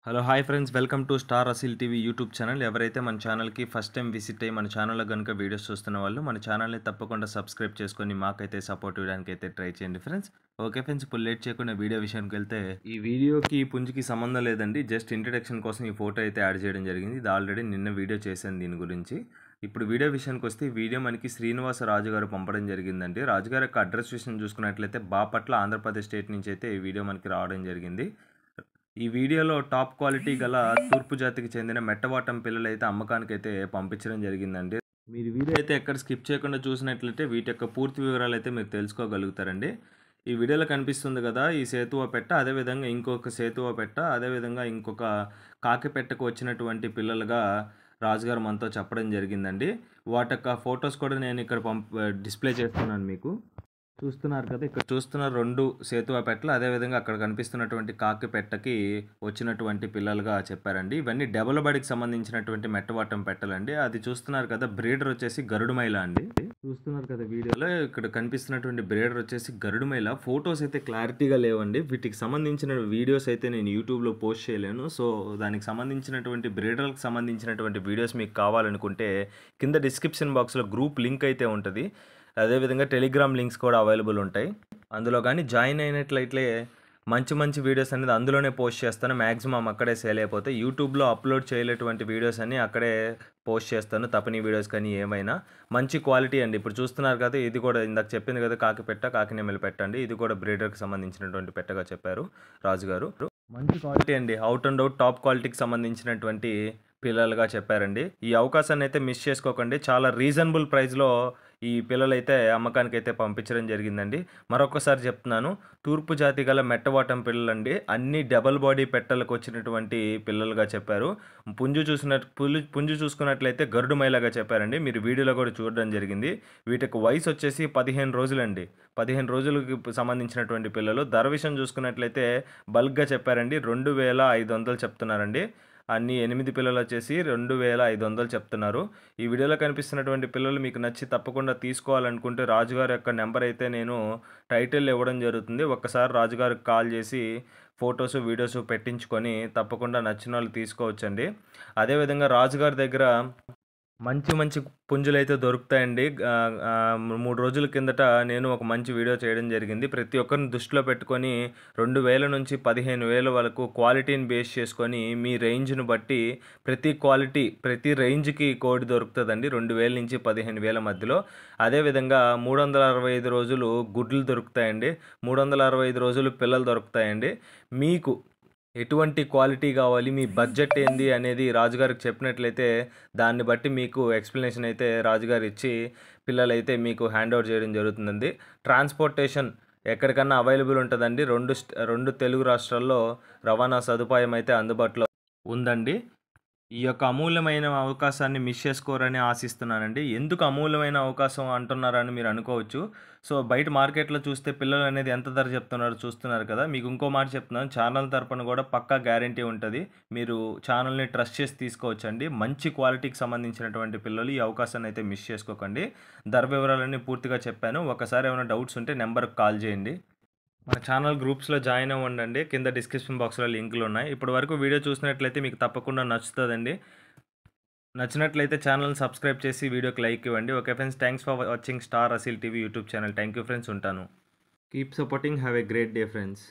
Hello hi friends, welcome to star Asil TV YouTube channel. ఎవరైతే మన ఛానల్కి first time visit అయ్యి మన ఛానల్లో కనుక వీడియోస్ చూస్తున్న వాళ్ళు మన ఛానల్ని తప్పకుండా సబ్స్క్రైబ్ చేసుకొని మాకైతే సపోర్ట్ ఇవ్వడానికి అయితే ట్రై చేయండి ఫ్రెండ్స్. ఓకే ఫ్రెండ్స్, ఇప్పుడు లేట్ చేయకుండా వీడియో విషయానికి వెళ్తే ఈ వీడియోకి పుంజుకి సంబంధం లేదండి. జస్ట్ ఇంట్రడక్షన్ కోసం ఈ ఫోటో అయితే యాడ్ చేయడం జరిగింది. ఇది ఆల్రెడీ నిన్న వీడియో చేశాను దీని గురించి. ఇప్పుడు వీడియో విషయానికి వస్తే ఈ వీడియో మనకి శ్రీనివాస రాజు గారు పంపడం జరిగిందండి. రాజుగారి యొక్క అడ్రస్ విషయం చూసుకున్నట్లయితే బాపట్ల, ఆంధ్రప్రదేశ్ స్టేట్ నుంచి అయితే ఈ వీడియో మనకి రావడం జరిగింది. ఈ వీడియోలో టాప్ క్వాలిటీ గల తూర్పు జాతికి చెందిన మెట్టవాటం పిల్లలు అయితే అమ్మకానికి అయితే పంపించడం జరిగిందండి. మీరు వీడియో అయితే ఎక్కడ స్కిప్ చేయకుండా చూసినట్లయితే వీటి యొక్క పూర్తి వివరాలు అయితే మీరు తెలుసుకోగలుగుతారండి. ఈ వీడియోలో కనిపిస్తుంది కదా, ఈ సేతువ పెట్ట, అదేవిధంగా ఇంకొక సేతువ పెట్ట, అదేవిధంగా ఇంకొక కాకి పెట్టకు వచ్చినటువంటి పిల్లలుగా రాజుగారు మనతో చెప్పడం జరిగిందండి. వాటి యొక్క ఫొటోస్ కూడా నేను ఇక్కడ డిస్ప్లే చేస్తున్నాను మీకు. చూస్తున్నారు కదా, ఇక్కడ చూస్తున్న 2 సేతువ పెట్టలు, అదేవిధంగా అక్కడ కనిపిస్తున్నటువంటి కాకి పెట్టకి వచ్చినటువంటి పిల్లలుగా చెప్పారండి. ఇవన్నీ డబుల్ బడికి సంబంధించినటువంటి మెట్టవాటం పెట్టలండి. అది చూస్తున్నారు కదా, బ్రీడర్ వచ్చేసి గరుడుమైల అండి. చూస్తున్నారు కదా వీడియోలో, ఇక్కడ కనిపిస్తున్నటువంటి బ్రీడర్ వచ్చేసి గరుడుమైల. ఫొటోస్ అయితే క్లారిటీగా లేవండి. వీటికి సంబంధించిన వీడియోస్ అయితే నేను యూట్యూబ్లో పోస్ట్ చేయలేను. సో దానికి సంబంధించినటువంటి బ్రీడర్కి సంబంధించినటువంటి వీడియోస్ మీకు కావాలనుకుంటే కింద డిస్క్రిప్షన్ బాక్స్లో గ్రూప్ లింక్ అయితే ఉంటుంది. అదేవిధంగా టెలిగ్రామ్ లింక్స్ కూడా అవైలబుల్ ఉంటాయి. అందులో కానీ జాయిన్ అయినట్లయితే మంచి వీడియోస్ అనేది అందులోనే పోస్ట్ చేస్తాను. మ్యాక్సిమం అక్కడే సేల్ అయిపోతాయి. యూట్యూబ్లో అప్లోడ్ చేయలేటువంటి వీడియోస్ అన్నీ అక్కడే పోస్ట్ చేస్తాను. తపని వీడియోస్ కానీ ఏమైనా మంచి క్వాలిటీ అండి. ఇప్పుడు చూస్తున్నారు కదా, ఇది కూడా ఇందాక చెప్పింది కదా కాకి పెట్ట, కాకినెమ్మలు పెట్టండి. ఇది కూడా బ్రీడర్కి సంబంధించినటువంటి పెట్టగా చెప్పారు రాజుగారు. మంచి క్వాలిటీ అండి, అవుట్ అండ్ అవుట్ టాప్ క్వాలిటీకి సంబంధించినటువంటి పిల్లలుగా చెప్పారండి. ఈ అవకాశాన్ని అయితే మిస్ చేసుకోకండి. చాలా రీజనబుల్ ప్రైస్లో ఈ పిల్లలైతే అమ్మకానికి అయితే పంపించడం జరిగిందండి. మరొకసారి చెప్తున్నాను, తూర్పు జాతి గల మెట్టవాటం పిల్లలండి. అన్ని డబల్ బాడీ పెట్టలకు వచ్చినటువంటి పిల్లలుగా చెప్పారు. పుంజు చూసుకున్నట్లయితే గరుడు మైలాగా చెప్పారండి. మీరు వీడియోలో కూడా చూడడం జరిగింది. వీటికి వయసు వచ్చేసి 15 రోజులండి. 15 రోజులకి సంబంధించినటువంటి పిల్లలు. ధర విషయం చూసుకున్నట్లయితే బల్క్గా చెప్పారండి. 2500 చెప్తున్నారండి. అన్ని 8 పిల్లలు వచ్చేసి 2500 చెప్తున్నారు. ఈ వీడియోలో కనిపిస్తున్నటువంటి పిల్లలు మీకు నచ్చి తప్పకుండా తీసుకోవాలనుకుంటే రాజుగారి యొక్క నెంబర్ అయితే నేను టైటిల్ ఇవ్వడం జరుగుతుంది. ఒక్కసారి రాజుగారికి కాల్ చేసి ఫొటోస్ వీడియోస్ పెట్టించుకొని తప్పకుండా నచ్చిన వాళ్ళు తీసుకోవచ్చండి. అదేవిధంగా రాజుగారి దగ్గర మంచి పుంజులైతే దొరుకుతాయండి. 3 రోజుల కిందట నేను ఒక మంచి వీడియో చేయడం జరిగింది. ప్రతి ఒక్కరిని దృష్టిలో పెట్టుకొని 2000 నుంచి 15,000 వరకు క్వాలిటీని బేస్ చేసుకొని మీ రేంజ్ను బట్టి ప్రతి రేంజ్కి కోడి దొరుకుతుందండి. 2000 నుంచి 15,000 మధ్యలో. అదేవిధంగా 365 రోజులు గుడ్లు దొరుకుతాయండి. 365 రోజులు పిల్లలు దొరుకుతాయండి. మీకు ఎటువంటి క్వాలిటీ కావాలి, మీ బడ్జెట్ ఏంది అనేది రాజుగారికి చెప్పినట్లయితే దాన్ని బట్టి మీకు ఎక్స్ప్లెనేషన్ అయితే రాజుగారు ఇచ్చి పిల్లలైతే మీకు హ్యాండ్ ఓవర్ చేయడం జరుగుతుందండి. ట్రాన్స్పోర్టేషన్ ఎక్కడికన్నా అవైలబుల్ ఉంటుందండి. రెండు తెలుగు రాష్ట్రాల్లో రవాణా సదుపాయం అయితే అందుబాటులో ఉందండి. ఈ యొక్క అమూల్యమైన అవకాశాన్ని మిస్ చేసుకోరని ఆశిస్తున్నానండి. ఎందుకు అమూల్యమైన అవకాశం అంటున్నారని మీరు అనుకోవచ్చు. సో బయట మార్కెట్లో చూస్తే పిల్లలు అనేది ఎంత ధర చెప్తున్నారో చూస్తున్నారు కదా. మీకు ఇంకో మాట చెప్తున్నాను, ఛానల్ తరపున కూడా పక్కా గ్యారంటీ ఉంటుంది. మీరు ఛానల్ని ట్రస్ట్ చేసి తీసుకోవచ్చండి. మంచి క్వాలిటీకి సంబంధించినటువంటి పిల్లలు. ఈ అవకాశాన్ని అయితే మిస్ చేసుకోకండి. ధర వివరాలన్నీ పూర్తిగా చెప్పాను. ఒకసారి ఏమైనా డౌట్స్ ఉంటే నెంబర్కి కాల్ చేయండి. మన ఛానల్ గ్రూప్స్లో జాయిన్ అవ్వండి. కింద డిస్క్రిప్షన్ బాక్స్లో లింకులు ఉన్నాయి. ఇప్పటి వరకు వీడియో చూసినట్లయితే మీకు తప్పకుండా నచ్చుతుందండి. నచ్చినట్లయితే ఛానల్ని సబ్స్క్రైబ్ చేసి వీడియోకి లైక్ ఇవ్వండి. Okay friends, thanks for watching star Asil TV YouTube channel. Thank you friends, ఉంటాను. Keep supporting. Have a great day friends.